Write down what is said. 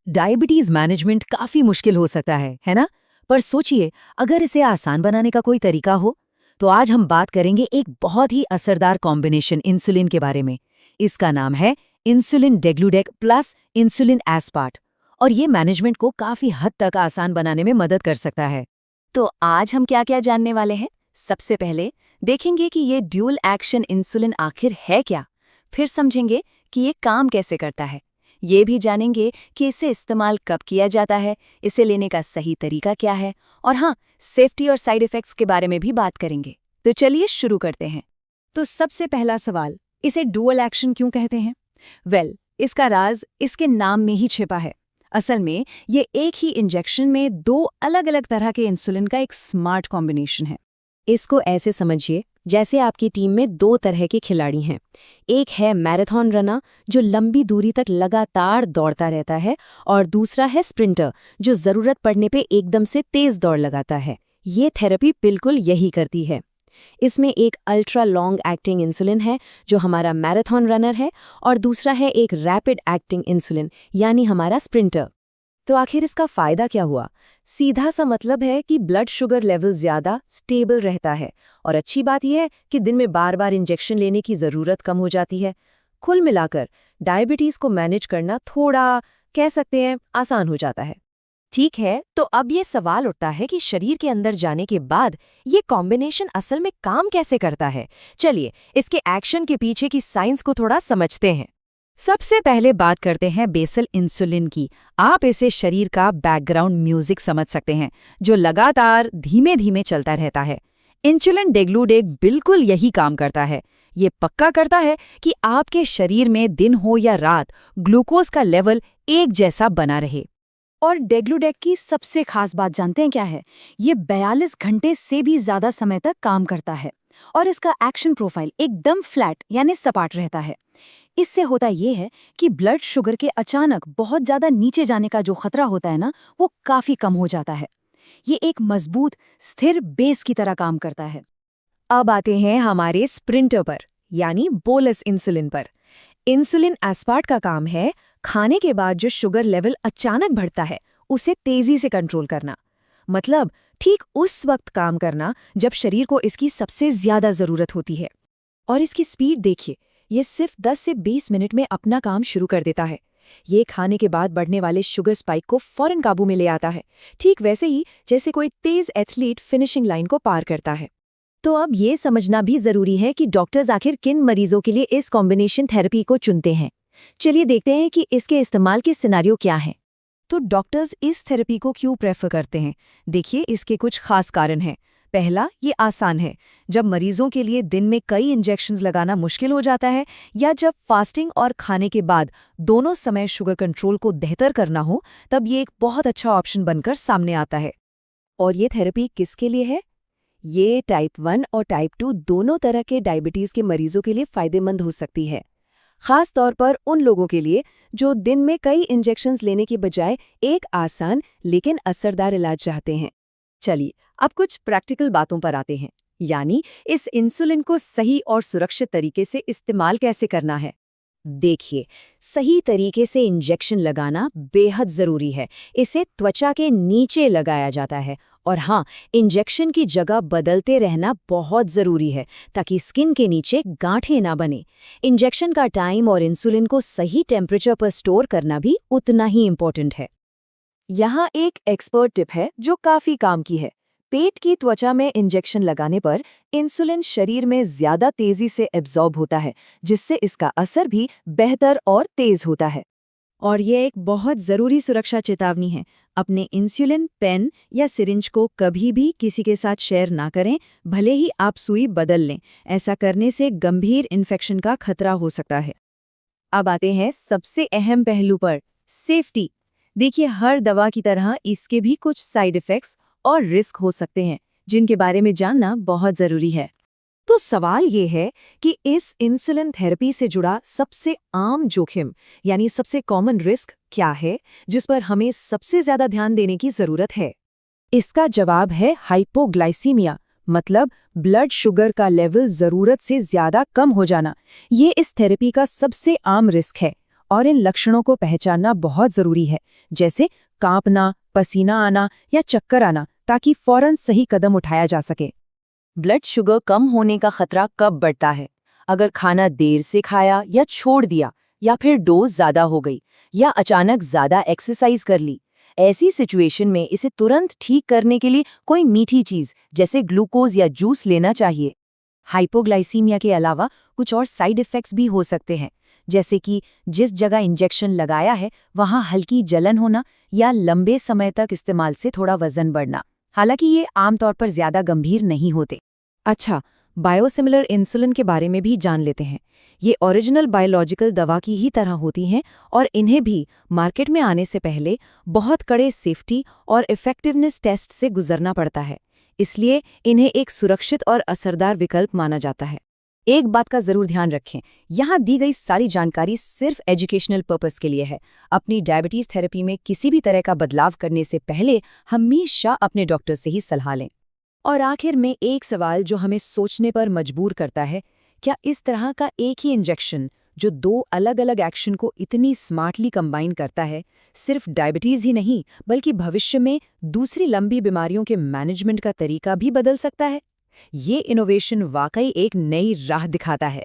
Diabetes management काफी मुश्किल हो सकता है ना? पर सोचिए, अगर इसे आसान बनाने का कोई तरीका हो। तो आज हम बात करेंगे एक बहुत ही असरदार कॉम्बिनेशन इंसुलिन के बारे में। इसका नाम है इंसुलिन डेग्लूडेक प्लस इंसुलिन एस्पार्ट। और ये मैनेजमेंट को काफी हद तक आसान बनाने में मदद कर सकता है। तो आज हम क्या क्या जानने वाले हैं? सबसे पहले देखेंगे कि ये ड्यूल एक्शन इंसुलिन आखिर है क्या। फिर समझेंगे कि ये काम कैसे करता है। ये भी जानेंगे कि इसे इस्तेमाल कब किया जाता है, इसे लेने का सही तरीका क्या है, और हाँ, सेफ्टी और साइड इफ़ेक्ट्स के बारे में भी बात करेंगे। तो चलिए शुरू करते हैं। तो सबसे पहला सवाल, इसे डुअल एक्शन क्यों कहते हैं? इसका राज इसके नाम में ही छिपा है। असल में ये एक ही इंजेक्शन में दो अलग अलग तरह के इंसुलिन का एक स्मार्ट कॉम्बिनेशन है। इसको ऐसे समझिए जैसे आपकी टीम में दो तरह के खिलाड़ी हैं। एक है मैराथन रनर जो लंबी दूरी तक लगातार दौड़ता रहता है, और दूसरा है स्प्रिंटर जो ज़रूरत पड़ने पे एकदम से तेज़ दौड़ लगाता है। ये थेरेपी बिल्कुल यही करती है। इसमें एक अल्ट्रा लॉन्ग एक्टिंग इंसुलिन है जो हमारा मैराथन रनर है, और दूसरा है एक रैपिड एक्टिंग इंसुलिन यानी हमारा स्प्रिंटर। तो आखिर इसका फ़ायदा क्या हुआ? सीधा सा मतलब है कि ब्लड शुगर लेवल ज़्यादा स्टेबल रहता है, और अच्छी बात यह है कि दिन में बार बार इंजेक्शन लेने की ज़रूरत कम हो जाती है। कुल मिलाकर डायबिटीज़ को मैनेज करना थोड़ा, कह सकते हैं, आसान हो जाता है। ठीक है, तो अब ये सवाल उठता है कि शरीर के अंदर जाने के बाद ये कॉम्बिनेशन असल में काम कैसे करता है। चलिए इसके एक्शन के पीछे की साइंस को थोड़ा समझते हैं। सबसे पहले बात करते हैं बेसल इंसुलिन की। आप इसे शरीर का बैकग्राउंड म्यूजिक समझ सकते हैं जो लगातार धीमे धीमे चलता रहता है। इंसुलिन डेग्लूडेक बिल्कुल यही काम करता है। ये पक्का करता है कि आपके शरीर में दिन हो या रात ग्लूकोज का लेवल एक जैसा बना रहे। और डेग्लूडेक की सबसे खास बात जानते हैं क्या है? ये 42 घंटे से भी ज्यादा समय तक काम करता है, और इसका एक्शन प्रोफाइल एकदम फ्लैट यानी सपाट रहता है। इससे होता ये है कि ब्लड शुगर के अचानक बहुत ज्यादा नीचे जाने का जो खतरा होता है ना, वो काफी कम हो जाता है। ये एक मजबूत स्थिर बेस की तरह काम करता है। अब आते हैं हमारे स्प्रिंटर पर, यानी बोलस इंसुलिन पर। इंसुलिन एस्पार्ट का काम है खाने के बाद जो शुगर लेवल अचानक बढ़ता है उसे तेजी से कंट्रोल करना। मतलब ठीक उस वक्त काम करना जब शरीर को इसकी सबसे ज्यादा जरूरत होती है। और इसकी स्पीड देखिए, ये सिर्फ 10 से 20 मिनट में अपना काम शुरू कर देता है। ये खाने के बाद बढ़ने वाले शुगर स्पाइक को फौरन काबू में ले आता है, ठीक वैसे ही जैसे कोई तेज एथलीट फिनिशिंग लाइन को पार करता है। तो अब ये समझना भी जरूरी है कि डॉक्टर्स आखिर किन मरीजों के लिए इस कॉम्बिनेशन थेरेपी को चुनते हैं। चलिए देखते हैं कि इसके इस्तेमाल के सिनेरियो क्या हैं। तो डॉक्टर्स इस थेरेपी को क्यों प्रेफर करते हैं? देखिए, इसके कुछ खास कारण हैं। पहला, ये आसान है। जब मरीजों के लिए दिन में कई इंजेक्शंस लगाना मुश्किल हो जाता है, या जब फास्टिंग और खाने के बाद दोनों समय शुगर कंट्रोल को बेहतर करना हो, तब ये एक बहुत अच्छा ऑप्शन बनकर सामने आता है। और ये थेरेपी किसके लिए है? ये टाइप 1 और टाइप 2 दोनों तरह के डायबिटीज़ के मरीजों के लिए फ़ायदेमंद हो सकती है। खास तौर पर उन लोगों के लिए जो दिन में कई इंजेक्शंस लेने के बजाय एक आसान लेकिन असरदार इलाज चाहते हैं। चलिए अब कुछ प्रैक्टिकल बातों पर आते हैं, यानी इस इंसुलिन को सही और सुरक्षित तरीके से इस्तेमाल कैसे करना है। देखिए, सही तरीके से इंजेक्शन लगाना बेहद ज़रूरी है। इसे त्वचा के नीचे लगाया जाता है, और हाँ, इंजेक्शन की जगह बदलते रहना बहुत ज़रूरी है ताकि स्किन के नीचे गांठें ना बने। इंजेक्शन का टाइम और इंसुलिन को सही टेम्परेचर पर स्टोर करना भी उतना ही इम्पोर्टेंट है। यहाँ एक एक्सपर्ट टिप है जो काफ़ी काम की है। पेट की त्वचा में इंजेक्शन लगाने पर इंसुलिन शरीर में ज़्यादा तेज़ी से एब्जॉर्ब होता है, जिससे इसका असर भी बेहतर और तेज़ होता है। और ये एक बहुत ज़रूरी सुरक्षा चेतावनी है। अपने इंसुलिन पेन या सिरिंज को कभी भी किसी के साथ शेयर ना करें, भले ही आप सुई बदल लें। ऐसा करने से गंभीर इन्फेक्शन का खतरा हो सकता है। अब आते हैं सबसे अहम पहलू पर, सेफ्टी। देखिए, हर दवा की तरह इसके भी कुछ साइड इफ़ेक्ट्स और रिस्क हो सकते हैं, जिनके बारे में जानना बहुत ज़रूरी है। तो सवाल ये है कि इस इंसुलिन थेरेपी से जुड़ा सबसे आम जोखिम यानी सबसे कॉमन रिस्क क्या है, जिस पर हमें सबसे ज़्यादा ध्यान देने की ज़रूरत है? इसका जवाब है हाइपोग्लाइसीमिया, मतलब ब्लड शुगर का लेवल ज़रूरत से ज़्यादा कम हो जाना। ये इस थेरेपी का सबसे आम रिस्क है, और इन लक्षणों को पहचानना बहुत जरूरी है, जैसे कांपना, पसीना आना या चक्कर आना, ताकि फौरन सही कदम उठाया जा सके। ब्लड शुगर कम होने का खतरा कब बढ़ता है? अगर खाना देर से खाया या छोड़ दिया, या फिर डोज ज्यादा हो गई, या अचानक ज्यादा एक्सरसाइज कर ली। ऐसी सिचुएशन में इसे तुरंत ठीक करने के लिए कोई मीठी चीज जैसे ग्लूकोज या जूस लेना चाहिए। हाइपोग्लाइसीमिया के अलावा कुछ और साइड इफेक्ट्स भी हो सकते हैं, जैसे कि जिस जगह इंजेक्शन लगाया है वहां हल्की जलन होना या लंबे समय तक इस्तेमाल से थोड़ा वजन बढ़ना। हालांकि ये आमतौर पर ज्यादा गंभीर नहीं होते। अच्छा, बायोसिमिलर इंसुलिन के बारे में भी जान लेते हैं। ये ओरिजिनल बायोलॉजिकल दवा की ही तरह होती हैं और इन्हें भी मार्केट में आने से पहले बहुत कड़े सेफ्टी और इफेक्टिवनेस टेस्ट से गुजरना पड़ता है। इसलिए इन्हें एक सुरक्षित और असरदार विकल्प माना जाता है। एक बात का जरूर ध्यान रखें, यहाँ दी गई सारी जानकारी सिर्फ एजुकेशनल पर्पस के लिए है। अपनी डायबिटीज थेरेपी में किसी भी तरह का बदलाव करने से पहले हमेशा अपने डॉक्टर से ही सलाह लें। और आखिर में एक सवाल जो हमें सोचने पर मजबूर करता है, क्या इस तरह का एक ही इंजेक्शन जो दो अलग अलग एक्शन को इतनी स्मार्टली कंबाइन करता है, सिर्फ डायबिटीज ही नहीं बल्कि भविष्य में दूसरी लंबी बीमारियों के मैनेजमेंट का तरीका भी बदल सकता है? ये इनोवेशन वाकई एक नई राह दिखाता है।